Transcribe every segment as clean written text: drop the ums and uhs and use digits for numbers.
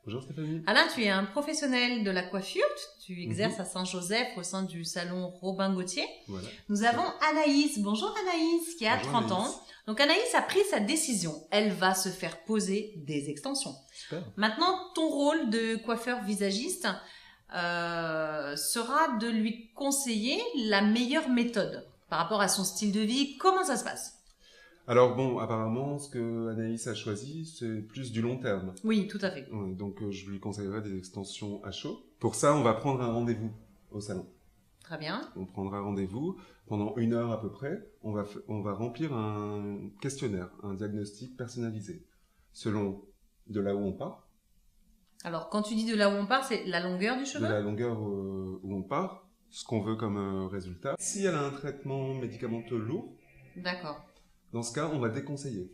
Bonjour Stéphanie. Alain, tu es un professionnel de la coiffure, tu exerces à Saint-Joseph au sein du salon Robin Gauthier. Voilà. Nous avons Anaïs, bonjour Anaïs, qui a Bonjour 30 Anaïs. ans. Donc Anaïs a pris sa décision, elle va se faire poser des extensions. Super. Maintenant, ton rôle de coiffeur visagiste sera de lui conseiller la meilleure méthode par rapport à son style de vie. Comment ça se passe? Alors bon, apparemment, ce que Anaïs a choisi, c'est plus du long terme. Oui, tout à fait. Ouais, donc je lui conseillerais des extensions à chaud. Pour ça, on va prendre un rendez-vous au salon. Très bien. On prendra rendez-vous pendant 1 heure à peu près. On va remplir un questionnaire, un diagnostic personnalisé, selon de là où on part, Alors, quand tu dis de là où on part, c'est la longueur du de cheveu? la longueur où on part, ce qu'on veut comme résultat. Si elle a un traitement médicamenteux lourd, D'accord. dans ce cas, on va déconseiller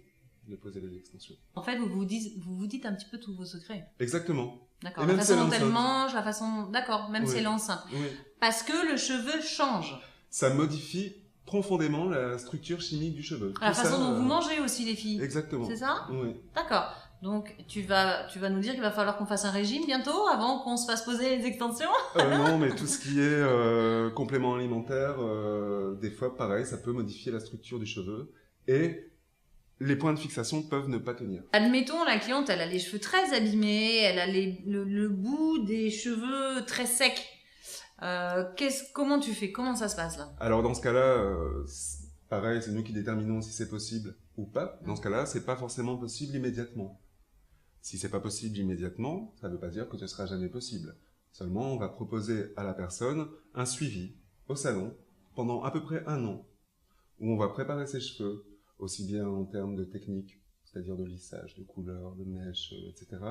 de poser les extensions. En fait, vous vous dites un petit peu tous vos secrets. Exactement. D'accord. Et La même si façon elle est dont elle enceinte. mange, la façon... D'accord, même si Oui. elle est enceinte. Oui. Parce que le cheveu change. Ça modifie profondément la structure chimique du cheveu. La Tout façon ça, dont vous mangez aussi, les filles. Exactement. C'est ça? Oui. D'accord. Donc, tu vas nous dire qu'il va falloir qu'on fasse un régime bientôt, avant qu'on se fasse poser les extensions? Non, mais tout ce qui est complément alimentaire, des fois, pareil, ça peut modifier la structure du cheveu. Et les points de fixation peuvent ne pas tenir. Admettons, la cliente, elle a les cheveux très abîmés, elle a le bout des cheveux très secs. Comment tu fais? Comment ça se passe là? Alors, dans ce cas-là, pareil, c'est nous qui déterminons si c'est possible ou pas. Dans ce cas-là, c'est pas forcément possible immédiatement. Si c'est pas possible immédiatement, ça ne veut pas dire que ce sera jamais possible. Seulement, on va proposer à la personne un suivi au salon pendant à peu près 1 an, où on va préparer ses cheveux, aussi bien en termes de technique, c'est-à-dire de lissage, de couleur, de mèche, etc.,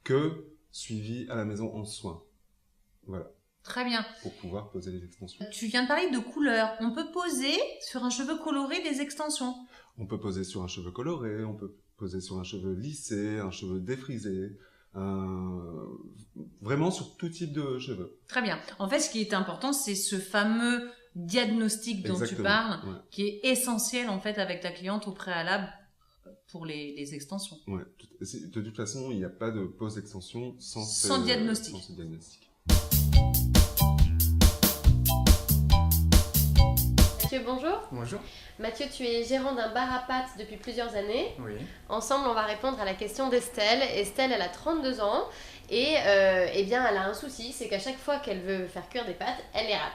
que suivi à la maison en soins. Voilà, Très bien. pour pouvoir poser les extensions. Tu viens de parler de couleur. On peut poser sur un cheveu coloré des extensions. On peut poser sur un cheveu coloré, on peut poser sur un cheveu lissé, un cheveu défrisé, vraiment sur tout type de cheveux. Très bien. En fait, ce qui est important, c'est ce fameux diagnostic dont tu Exactement, parles, ouais. qui est essentiel en fait avec ta cliente au préalable pour les extensions. Ouais. De toute façon, il n'y a pas de pose d'extension Sans diagnostic. Sans ce diagnostic. Mathieu, bonjour. Bonjour. Mathieu, tu es gérant d'un bar à pâtes depuis plusieurs années. Oui. Ensemble, on va répondre à la question d'Estelle. Estelle, elle a 32 ans et eh bien, elle a un souci, c'est qu'à chaque fois qu'elle veut faire cuire des pâtes, elle les rate.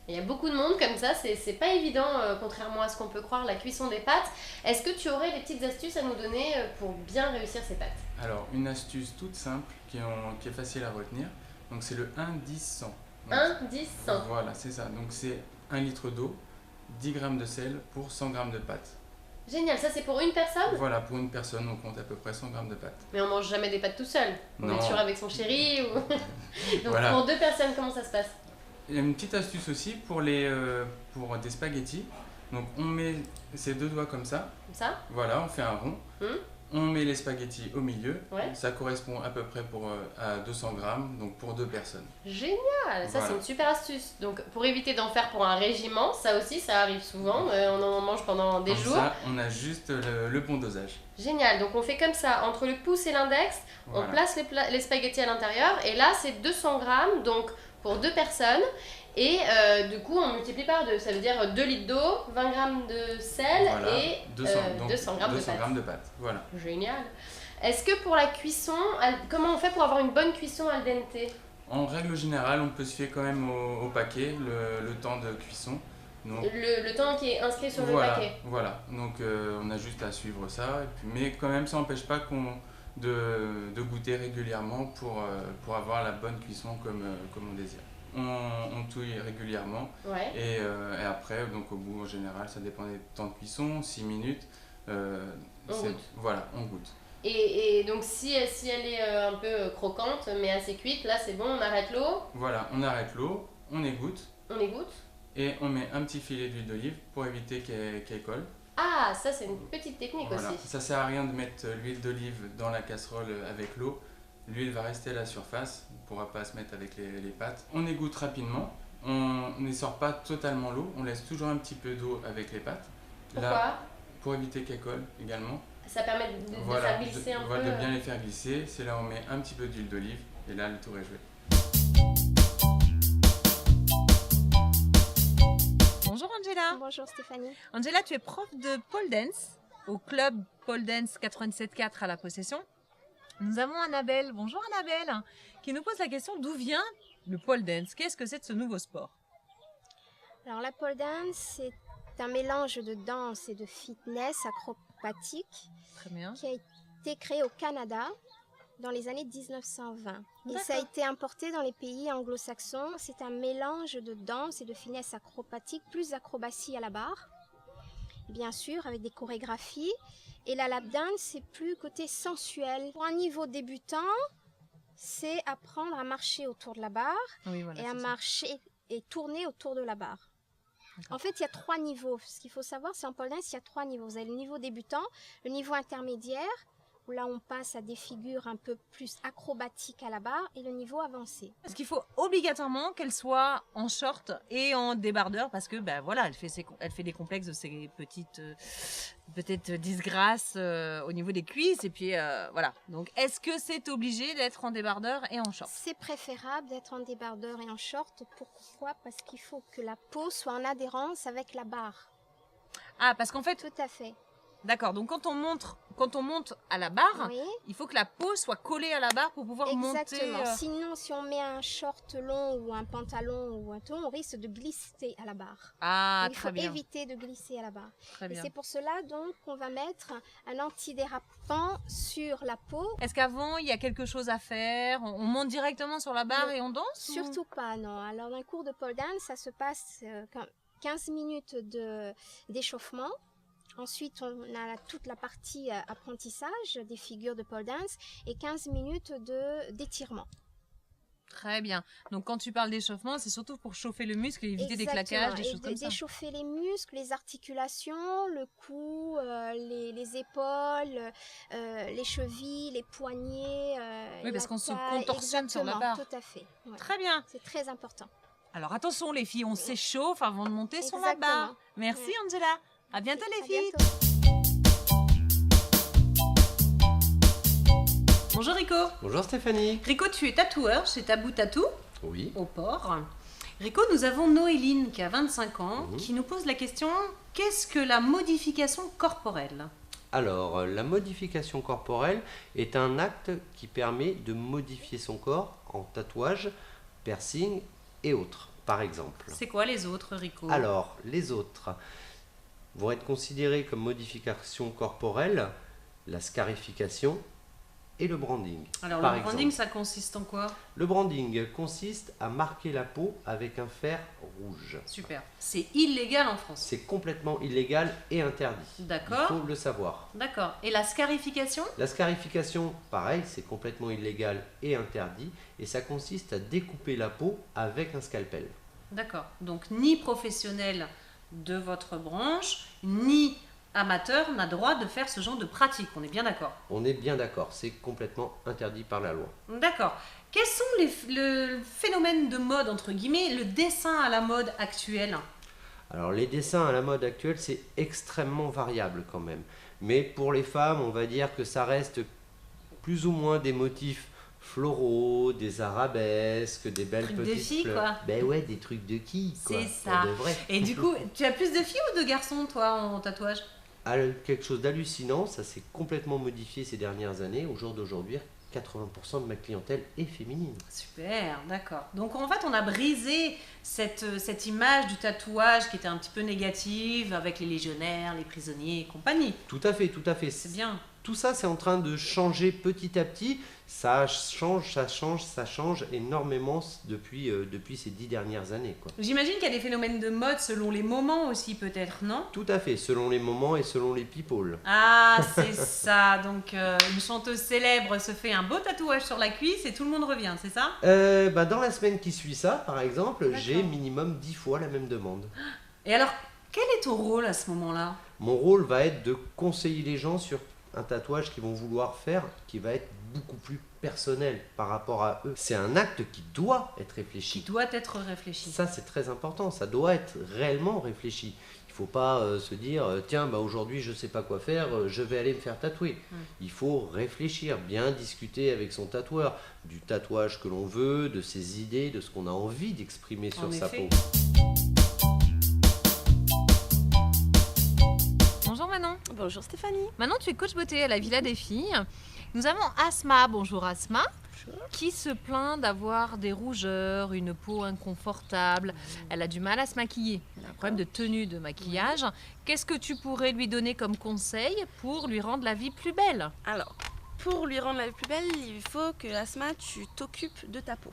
Il y a beaucoup de monde comme ça, c'est pas évident, contrairement à ce qu'on peut croire, la cuisson des pâtes. Est-ce que tu aurais des petites astuces à nous donner pour bien réussir ces pâtes? Alors, une astuce toute simple qui est facile à retenir. Donc, c'est le 1-10-100. Donc, 1, 10, 100. Voilà, c'est ça. Donc, c'est 1 litre d'eau, 10 g de sel pour 100 g de pâtes. Génial, ça c'est pour une personne? Voilà, pour une personne, on compte à peu près 100 g de pâtes. Mais on mange jamais des pâtes tout seul. On Non. est toujours avec son chéri ou... Donc Voilà. pour 2 personnes, comment ça se passe? Il y a une petite astuce aussi pour des spaghettis. Donc, on met ses 2 doigts comme ça. Comme ça? Voilà, on fait un rond. On met les spaghettis au milieu. Ouais. Ça correspond à peu près à 200 g, donc pour 2 personnes. Génial, ça Voilà. c'est une super astuce. Donc pour éviter d'en faire pour un régiment, ça aussi ça arrive souvent, on en mange pendant des Comme jours. ça, on a juste le bon dosage. Génial, donc on fait comme ça, entre le pouce et l'index, Voilà. on place les spaghettis à l'intérieur et là c'est 200 grammes, donc pour 2 personnes. Et du coup on multiplie par 2, ça veut dire 2 litres d'eau, 20 grammes de sel Voilà, et 200 grammes de pâtes. grammes de pâtes. Voilà. Génial. Est-ce que pour la cuisson, comment on fait pour avoir une bonne cuisson al dente? En règle générale, on peut se fier quand même au paquet, le temps de cuisson. Donc, Le temps qui est inscrit sur voilà, le paquet. Voilà. Donc on a juste à suivre ça. Et puis, mais quand même, ça n'empêche pas de goûter régulièrement pour avoir la bonne cuisson comme on désire. On touille régulièrement. Ouais. Et après, donc au bout en général, ça dépend des temps de cuisson, 6 minutes. On goûte. Voilà, on goûte. Et donc si elle est un peu croquante mais assez cuite, là c'est bon, on arrête l'eau, Voilà, on arrête l'eau, on égoutte on égoutte. et on met un petit filet d'huile d'olive pour éviter qu'elle colle. Ah, ça c'est une petite technique Voilà. aussi. Ça sert à rien de mettre l'huile d'olive dans la casserole avec l'eau. L'huile va rester à la surface, on ne pourra pas se mettre avec les pâtes. On égoutte rapidement, on ne sort pas totalement l'eau, on laisse toujours un petit peu d'eau avec les pâtes. Pourquoi? Là, pour éviter qu'elle colle également. Ça permet de Voilà, faire glisser un peu. de bien les faire glisser. C'est là où on met un petit peu d'huile d'olive et là le tour est joué. Bonjour Angela. Bonjour Stéphanie. Angela, tu es prof de pole dance au club pole dance 87.4 à La Possession. Nous avons Annabelle, bonjour Annabelle, qui nous pose la question d'où vient le pole dance. Qu'est-ce que c'est de ce nouveau sport? Alors la pole dance, c'est un mélange de danse et de fitness acrobatique Très bien. qui a été créé au Canada dans les années 1920. Et ça a D'accord. été importé dans les pays anglo-saxons. C'est un mélange de danse et de finesse acrobatique, plus acrobatie à la barre, bien sûr, avec des chorégraphies. Et la lap dance, c'est plus côté sensuel. Pour un niveau débutant, c'est apprendre à marcher autour de la barre Oui, voilà, et à c'est ça. marcher et tourner autour de la barre. En fait, il y a 3 niveaux. Ce qu'il faut savoir, c'est en pole dance, il y a 3 niveaux. Vous avez le niveau débutant, le niveau intermédiaire, où là on passe à des figures un peu plus acrobatiques à la barre, et le niveau avancé. Est-ce qu'il faut obligatoirement qu'elle soit en short et en débardeur parce que ben voilà, elle fait des complexes de ses petites peut-être disgrâces au niveau des cuisses et puis voilà. Donc est-ce que c'est obligé d'être en débardeur et en short? C'est préférable d'être en débardeur et en short. Pourquoi? Parce qu'il faut que la peau soit en adhérence avec la barre. Ah, parce qu'en fait, Tout à fait. d'accord. Donc quand on monte à la barre, Oui. il faut que la peau soit collée à la barre pour pouvoir monter. Exactement. Sinon, si on met un short long ou un pantalon ou un talon, on risque de glisser à la barre. Ah, Donc, il faut très bien. éviter de glisser à la barre. Très Et bien. c'est pour cela donc qu'on va mettre un antidérapant sur la peau. Est-ce qu'avant il y a quelque chose à faire? On monte directement sur la barre Non, et on danse? ou- Surtout pas, non. Alors, dans un cours de pole dance, ça se passe 15 minutes d'échauffement. Ensuite, on a toute la partie apprentissage des figures de pole dance et 15 minutes d'étirement. Très bien. Donc quand tu parles d'échauffement, c'est surtout pour chauffer le muscle et éviter des Exactement. claquages, des Et choses comme ça. d'échauffer les muscles, les articulations, le cou, les épaules, les chevilles, les poignets. Oui, parce la qu'on se taille. contorsionne sur la Exactement, barre. tout à fait. Ouais. Très bien. C'est très important. Alors attention les filles, on s'échauffe avant de monter sur la Exactement. barre. Merci Angela. À bientôt les À filles. bientôt. Bonjour Rico. Bonjour Stéphanie. Rico, tu es tatoueur chez Tabou Tatou Oui. au port. Rico, nous avons Noéline qui a 25 ans Mhm. qui nous pose la question qu'est-ce que la modification corporelle? Alors, la modification corporelle est un acte qui permet de modifier son corps en tatouage, piercing et autres, par exemple. C'est quoi les autres Rico? Alors, les autres vont être considérés comme modification corporelle, la scarification et le branding. Alors par le branding, exemple. ça consiste en quoi? Le branding consiste à marquer la peau avec un fer rouge. Super. C'est illégal en France. C'est complètement illégal et interdit. D'accord. Il faut le savoir. D'accord. Et la scarification? La scarification, pareil, c'est complètement illégal et interdit, et ça consiste à découper la peau avec un scalpel. D'accord. Donc ni professionnel de votre branche, ni amateur n'a droit de faire ce genre de pratique. On est bien d'accord? On est bien d'accord, c'est complètement interdit par la loi. D'accord. Quels sont le phénomène de mode, entre guillemets, le dessin à la mode actuel? Alors les dessins à la mode actuelle, c'est extrêmement variable quand même. Mais pour les femmes, on va dire que ça reste plus ou moins des motifs floraux, des arabesques, des belles Trucs de petites filles, fleurs. quoi. Ben ouais, des trucs de qui, quoi. C'est pour ça. de vrai. Et du coup, tu as plus de filles ou de garçons, toi, en tatouage? Quelque chose d'hallucinant, ça s'est complètement modifié ces dernières années. Au jour d'aujourd'hui, 80% de ma clientèle est féminine. Super, d'accord. Donc en fait, on a brisé cette image du tatouage qui était un petit peu négative avec les légionnaires, les prisonniers et compagnie. Tout à fait, tout à fait. C'est bien. Tout ça, c'est en train de changer petit à petit. Ça change énormément depuis ces 10 dernières années, quoi. J'imagine qu'il y a des phénomènes de mode selon les moments aussi, peut-être, non? Tout à fait, selon les moments et selon les people. Ah, c'est ça. Donc une chanteuse célèbre se fait un beau tatouage sur la cuisse et tout le monde revient, c'est ça? Dans la semaine qui suit ça, par exemple, D'accord. j'ai minimum 10 fois la même demande. Et alors, quel est ton rôle à ce moment-là? Mon rôle va être de conseiller les gens sur un tatouage qu'ils vont vouloir faire, qui va être beaucoup plus personnel par rapport à eux. C'est un acte qui doit être Qui réfléchi. doit être réfléchi. Ça, c'est très important, ça doit être réellement réfléchi. Il faut pas se dire tiens, bah, aujourd'hui je sais pas quoi faire, je vais aller me faire tatouer. Il faut réfléchir, bien discuter avec son tatoueur, du tatouage que l'on veut, de ses idées, de ce qu'on a envie d'exprimer sur sa effet. peau. Bonjour Manon. Bonjour Stéphanie. Manon, tu es coach beauté à la Villa des Filles. Nous avons Asma, bonjour Asma, qui se plaint d'avoir des rougeurs, une peau inconfortable. Elle a du mal à se maquiller. Elle a un problème de tenue de maquillage. Qu'est-ce que tu pourrais lui donner comme conseil pour lui rendre la vie plus belle? Alors, pour lui rendre la vie plus belle, il faut que Asma, tu t'occupes de ta peau.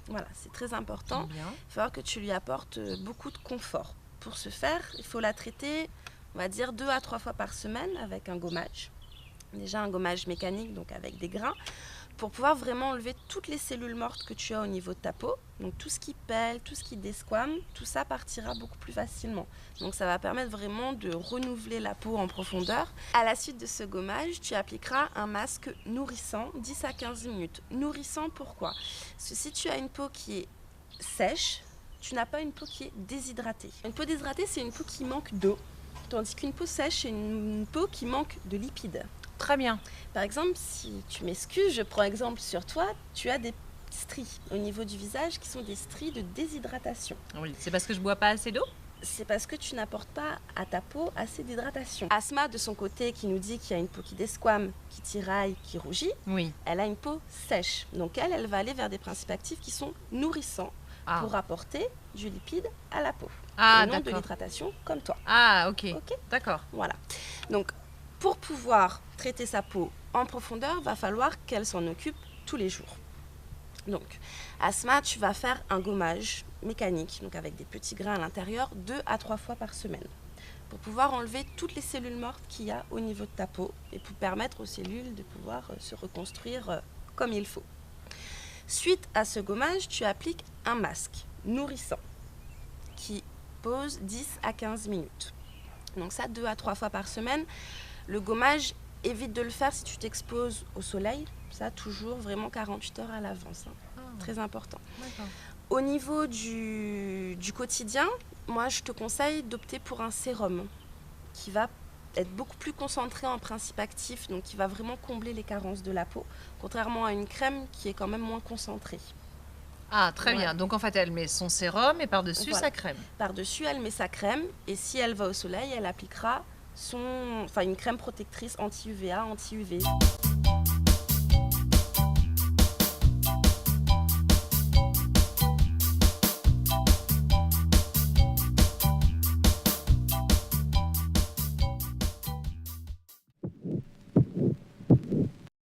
Voilà, c'est très important. Bien. Il faut falloir que tu lui apportes beaucoup de confort. Pour ce faire, il faut la traiter, on va dire 2 à 3 fois par semaine avec un gommage. Déjà un gommage mécanique, donc avec des grains, pour pouvoir vraiment enlever toutes les cellules mortes que tu as au niveau de ta peau. Donc tout ce qui pèle, tout ce qui desquame, tout ça partira beaucoup plus facilement. Donc ça va permettre vraiment de renouveler la peau en profondeur. À la suite de ce gommage, tu appliqueras un masque nourrissant 10 à 15 minutes. Nourrissant, pourquoi? Parce que si tu as une peau qui est sèche, tu n'as pas une peau qui est déshydratée. Une peau déshydratée, c'est une peau qui manque d'eau, tandis qu'une peau sèche, c'est une peau qui manque de lipides. Très bien. Par exemple, si tu m'excuses, je prends exemple sur toi, tu as des stries au niveau du visage qui sont des stries de déshydratation. Oui. C'est parce que je bois pas assez d'eau? C'est parce que tu n'apportes pas à ta peau assez d'hydratation. Asma, de son côté, qui nous dit qu'il y a une peau qui desquame, qui tiraille, qui rougit, Oui. elle a une peau sèche. Donc elle va aller vers des principes actifs qui sont nourrissants pour apporter du lipide à la peau. Ah, et non de d'accord. l'hydratation comme toi. Ah, ok. Ok. D'accord. Voilà. Donc, pour pouvoir traiter sa peau en profondeur, va falloir qu'elle s'en occupe tous les jours. Donc, Asma, tu vas faire un gommage mécanique, donc avec des petits grains à l'intérieur, 2 à 3 fois par semaine, pour pouvoir enlever toutes les cellules mortes qu'il y a au niveau de ta peau et pour permettre aux cellules de pouvoir se reconstruire comme il faut. Suite à ce gommage, tu appliques un masque nourrissant qui pose 10 à 15 minutes. Donc ça, 2 à 3 fois par semaine. Le gommage, évite de le faire si tu t'exposes au soleil. Ça, toujours vraiment 48 heures à l'avance. Très important. D'accord. Au niveau du quotidien, moi, je te conseille d'opter pour un sérum qui va être beaucoup plus concentré en principe actif, donc qui va vraiment combler les carences de la peau, contrairement à une crème qui est quand même moins concentrée. Ah, très Ouais. bien. Donc en fait, elle met son sérum et par-dessus Voilà. sa crème. Par-dessus, elle met sa crème et si elle va au soleil, elle appliquera une crème protectrice anti-UVA, anti-UV.